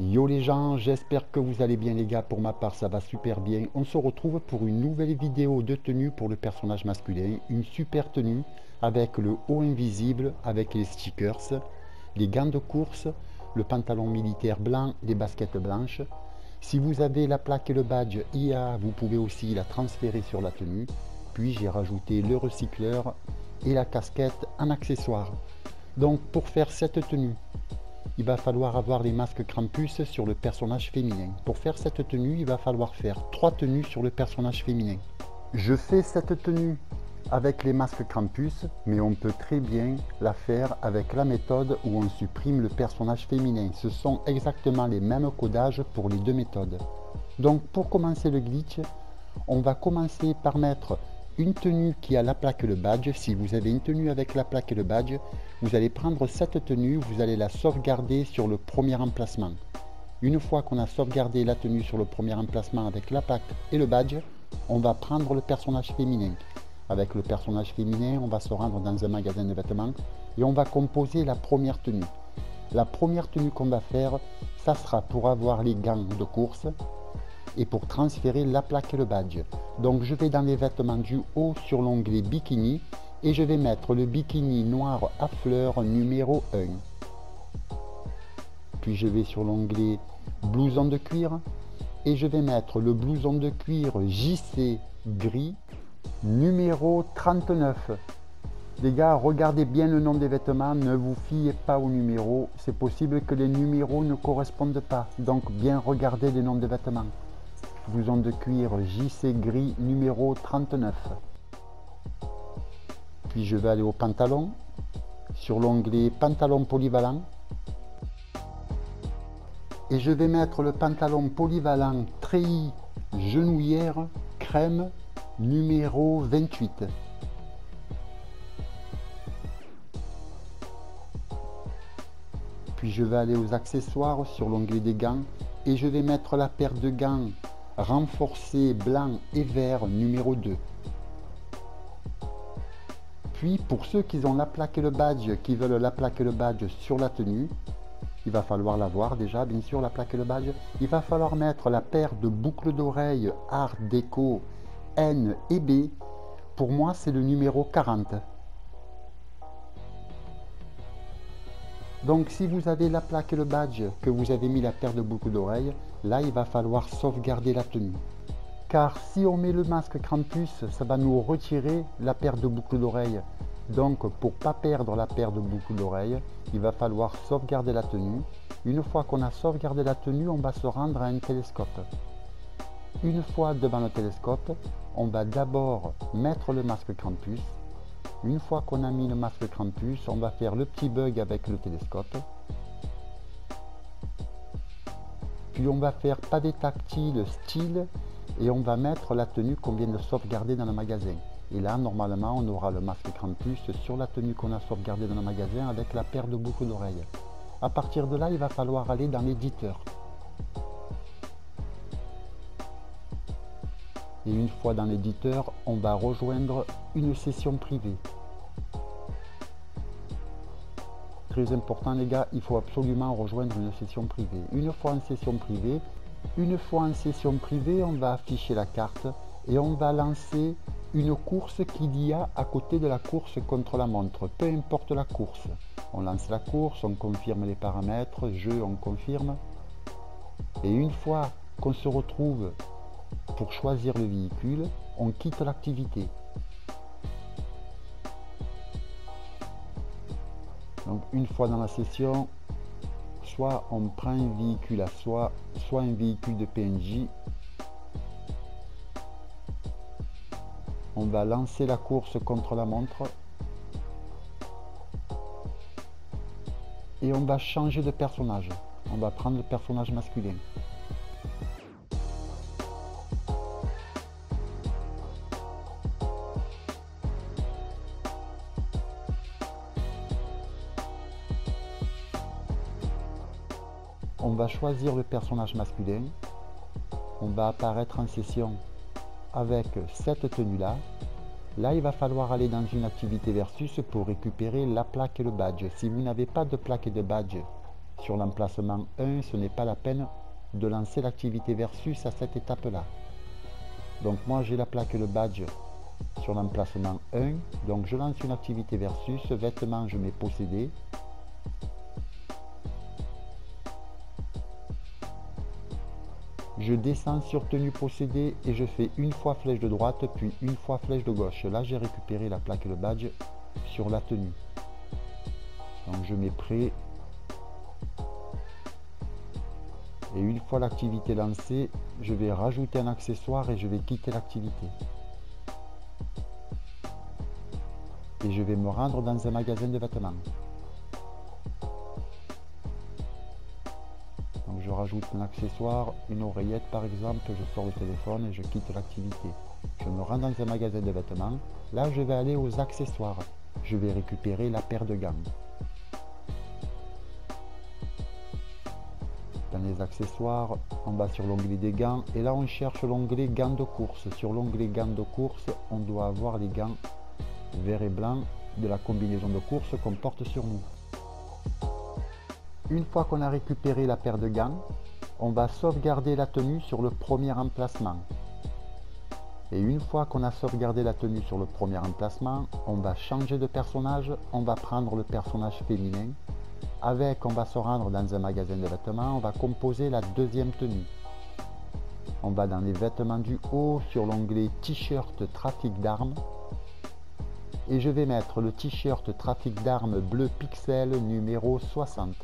Yo les gens, j'espère que vous allez bien les gars, pour ma part ça va super bien. On se retrouve pour une nouvelle vidéo de tenue pour le personnage masculin. Une super tenue avec le haut invisible, avec les stickers, les gants de course, le pantalon militaire blanc, les baskets blanches. Si vous avez la plaque et le badge IA, vous pouvez aussi la transférer sur la tenue. Puis j'ai rajouté le recycleur et la casquette en accessoire. Donc pour faire cette tenue, il va falloir avoir les masques Krampus sur le personnage féminin. Pour faire cette tenue, il va falloir faire 3 tenues sur le personnage féminin. Je fais cette tenue avec les masques Krampus, mais on peut très bien la faire avec la méthode où on supprime le personnage féminin. Ce sont exactement les mêmes codages pour les deux méthodes. Donc pour commencer le glitch, on va commencer par mettre une tenue qui a la plaque et le badge. Si vous avez une tenue avec la plaque et le badge, vous allez prendre cette tenue, vous allez la sauvegarder sur le premier emplacement. Une fois qu'on a sauvegardé la tenue sur le premier emplacement avec la plaque et le badge, on va prendre le personnage féminin. Avec le personnage féminin, on va se rendre dans un magasin de vêtements et on va composer la première tenue. La première tenue qu'on va faire, ça sera pour avoir les gants de course et pour transférer la plaque et le badge. Donc je vais dans les vêtements du haut sur l'onglet bikini et je vais mettre le bikini noir à fleurs numéro 1. Puis je vais sur l'onglet blouson de cuir et je vais mettre le blouson de cuir JC gris numéro 39. Les gars, regardez bien le nom des vêtements, ne vous fiez pas au numéro, c'est possible que les numéros ne correspondent pas, donc bien regardez les noms des vêtements. Blouson de cuir JC gris numéro 39. Puis je vais aller au pantalon, sur l'onglet pantalon polyvalent. Et je vais mettre le pantalon polyvalent treillis genouillère crème numéro 28. Puis je vais aller aux accessoires sur l'onglet des gants et je vais mettre la paire de gants renforcés blanc et vert numéro 2. Puis pour ceux qui ont la plaque et le badge, qui veulent la plaque et le badge sur la tenue, il va falloir l'avoir déjà, bien sûr, la plaque et le badge. Il va falloir mettre la paire de boucles d'oreilles Art Déco N et B. Pour moi, c'est le numéro 40. Donc si vous avez la plaque et le badge, que vous avez mis la paire de boucles d'oreilles, là il va falloir sauvegarder la tenue. Car si on met le masque Krampus, ça va nous retirer la paire de boucles d'oreilles. Donc pour ne pas perdre la paire de boucles d'oreilles, il va falloir sauvegarder la tenue. Une fois qu'on a sauvegardé la tenue, on va se rendre à un télescope. Une fois devant le télescope, on va d'abord mettre le masque Krampus. Une fois qu'on a mis le masque Krampus, on va faire le petit bug avec le télescope. Puis on va faire pavé tactile style et on va mettre la tenue qu'on vient de sauvegarder dans le magasin. Et là, normalement, on aura le masque Krampus sur la tenue qu'on a sauvegardée dans le magasin avec la paire de boucles d'oreilles. À partir de là, il va falloir aller dans l'éditeur. Et une fois dans l'éditeur, on va rejoindre une session privée. Très important les gars, il faut absolument rejoindre une session privée. Une fois en session privée, on va afficher la carte et on va lancer une course qu'il y a à côté de la course contre la montre. Peu importe la course. On lance la course, on confirme les paramètres, jeu, on confirme. Et une fois qu'on se retrouve pour choisir le véhicule, on quitte l'activité. Donc une fois dans la session, soit on prend un véhicule à soi, soit un véhicule de PNJ. On va lancer la course contre la montre. Et on va changer de personnage. On va prendre le personnage masculin. On va choisir le personnage masculin. On va apparaître en session avec cette tenue-là. Là, il va falloir aller dans une activité versus pour récupérer la plaque et le badge. Si vous n'avez pas de plaque et de badge sur l'emplacement 1, ce n'est pas la peine de lancer l'activité versus à cette étape-là. Donc moi j'ai la plaque et le badge sur l'emplacement 1, donc je lance une activité versus, vêtements je mets possédé. Je descends sur tenue possédée et je fais une fois flèche de droite puis une fois flèche de gauche. Là j'ai récupéré la plaque et le badge sur la tenue. Donc je mets prêt. Et une fois l'activité lancée, je vais rajouter un accessoire et je vais quitter l'activité. Et je vais me rendre dans un magasin de vêtements. Donc je rajoute un accessoire, une oreillette par exemple, je sors le téléphone et je quitte l'activité. Je me rends dans un magasin de vêtements. Là je vais aller aux accessoires. Je vais récupérer la paire de gants. Dans les accessoires, on va sur l'onglet des gants et là on cherche l'onglet gants de course. Sur l'onglet gants de course, on doit avoir les gants vert et blanc de la combinaison de course qu'on porte sur nous. Une fois qu'on a récupéré la paire de gants, on va sauvegarder la tenue sur le premier emplacement. Et une fois qu'on a sauvegardé la tenue sur le premier emplacement, on va changer de personnage, on va prendre le personnage féminin. Avec, on va se rendre dans un magasin de vêtements, on va composer la deuxième tenue. On va dans les vêtements du haut, sur l'onglet t-shirt trafic d'armes. Et je vais mettre le t-shirt trafic d'armes bleu pixel numéro 60.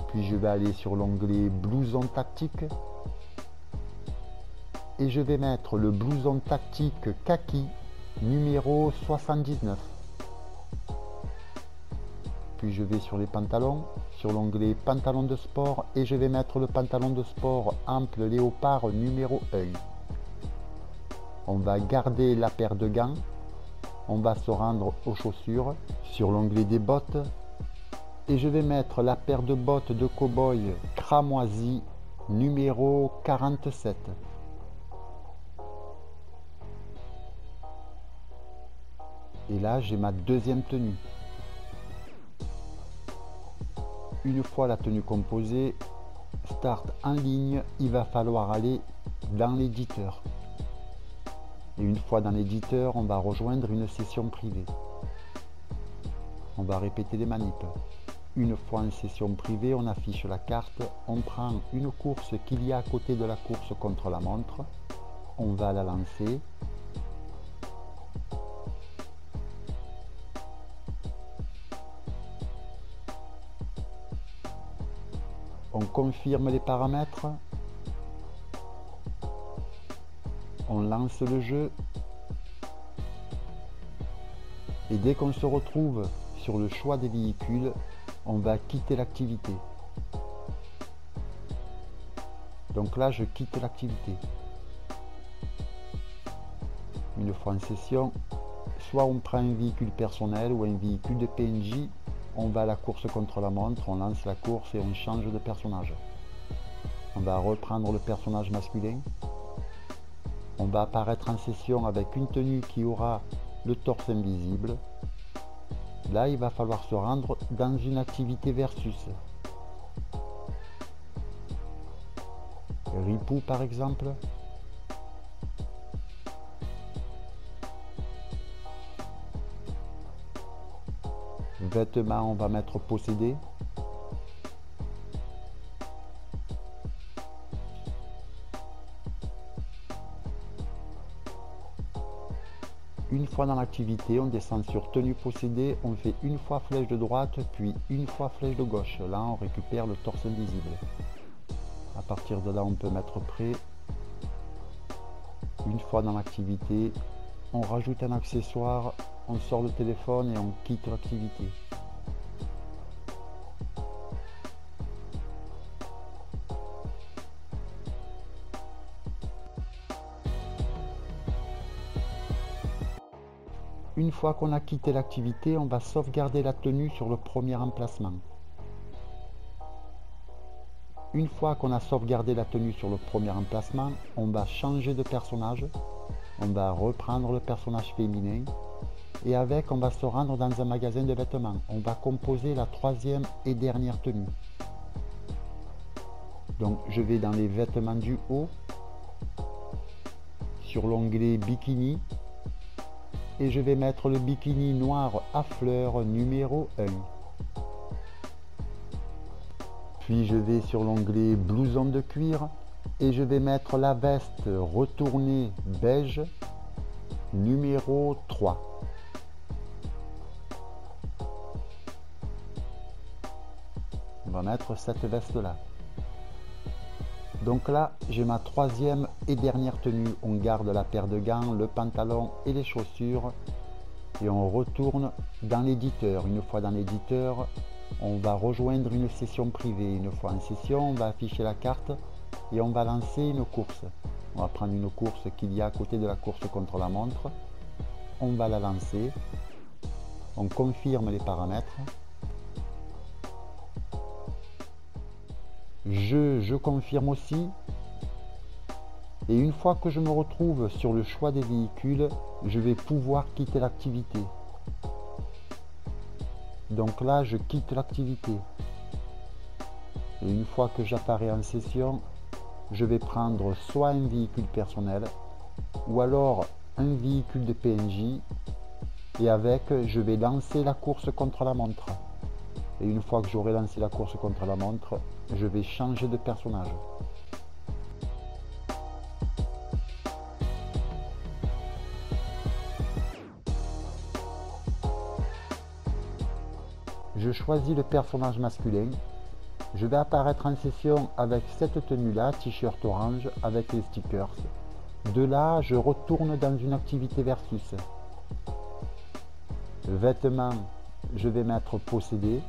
Puis je vais aller sur l'onglet blouson tactique. Et je vais mettre le blouson tactique kaki numéro 79. Puis je vais sur les pantalons, sur l'onglet pantalon de sport et je vais mettre le pantalon de sport ample léopard numéro 1. On va garder la paire de gants, on va se rendre aux chaussures, sur l'onglet des bottes et je vais mettre la paire de bottes de cow-boy cramoisi numéro 47. Et là j'ai ma deuxième tenue. Une fois la tenue composée, start en ligne, il va falloir aller dans l'éditeur. Et une fois dans l'éditeur, on va rejoindre une session privée. On va répéter les manips. Une fois en session privée, on affiche la carte, on prend une course qu'il y a à côté de la course contre la montre, on va la lancer. On confirme les paramètres, on lance le jeu et dès qu'on se retrouve sur le choix des véhicules, on va quitter l'activité. Donc là, je quitte l'activité. Une fois en session, soit on prend un véhicule personnel ou un véhicule de PNJ. On va à la course contre la montre, on lance la course et on change de personnage. On va reprendre le personnage masculin. On va apparaître en session avec une tenue qui aura le torse invisible. Là, il va falloir se rendre dans une activité versus. Ripou par exemple. Vêtements, on va mettre possédé. Une fois dans l'activité, on descend sur tenue possédée, on fait une fois flèche de droite, puis une fois flèche de gauche. Là, on récupère le torse invisible. À partir de là, on peut mettre prêt. Une fois dans l'activité, on rajoute un accessoire, on sort le téléphone et on quitte l'activité. Une fois qu'on a quitté l'activité, on va sauvegarder la tenue sur le premier emplacement. Une fois qu'on a sauvegardé la tenue sur le premier emplacement, on va changer de personnage. On va reprendre le personnage féminin Et avec, on va se rendre dans un magasin de vêtements. On va composer la troisième et dernière tenue. Donc je vais dans les vêtements du haut, sur l'onglet bikini, et je vais mettre le bikini noir à fleurs numéro 1. Puis je vais sur l'onglet blouson de cuir et je vais mettre la veste retournée beige numéro 3. On va mettre cette veste là. Donc là, j'ai ma troisième et dernière tenue. On garde la paire de gants, le pantalon et les chaussures. Et on retourne dans l'éditeur. Une fois dans l'éditeur, on va rejoindre une session privée. Une fois en session, on va afficher la carte et on va lancer une course. On va prendre une course qu'il y a à côté de la course contre la montre. On va la lancer. On confirme les paramètres. Je confirme aussi. Et une fois que je me retrouve sur le choix des véhicules, je vais pouvoir quitter l'activité. Donc là, je quitte l'activité. Et une fois que j'apparais en session, je vais prendre soit un véhicule personnel ou alors un véhicule de PNJ. Et avec, je vais lancer la course contre la montre. Et une fois que j'aurai lancé la course contre la montre, je vais changer de personnage. Je choisis le personnage masculin. Je vais apparaître en session avec cette tenue-là, t-shirt orange avec les stickers. De là, je retourne dans une activité versus. Vêtements, je vais mettre possédé.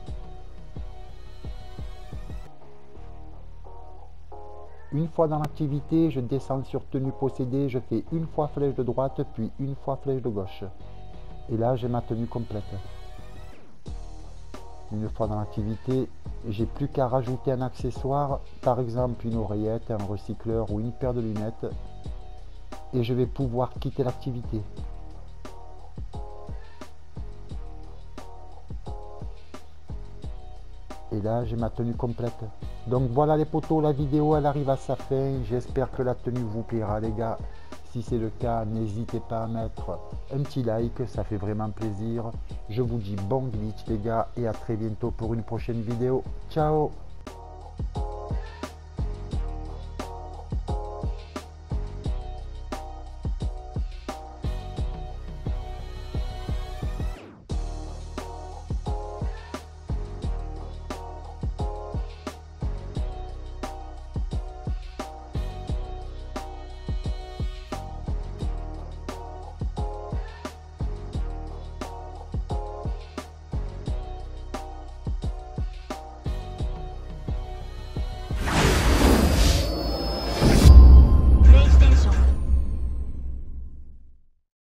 Une fois dans l'activité, je descends sur tenue possédée, je fais une fois flèche de droite, puis une fois flèche de gauche. Et là, j'ai ma tenue complète. Une fois dans l'activité, j'ai plus qu'à rajouter un accessoire, par exemple une oreillette, un recycleur ou une paire de lunettes, et je vais pouvoir quitter l'activité. Et là, j'ai ma tenue complète. Donc voilà les potos, la vidéo elle arrive à sa fin. J'espère que la tenue vous plaira les gars. Si c'est le cas, n'hésitez pas à mettre un petit like, ça fait vraiment plaisir. Je vous dis bon glitch les gars et à très bientôt pour une prochaine vidéo. Ciao!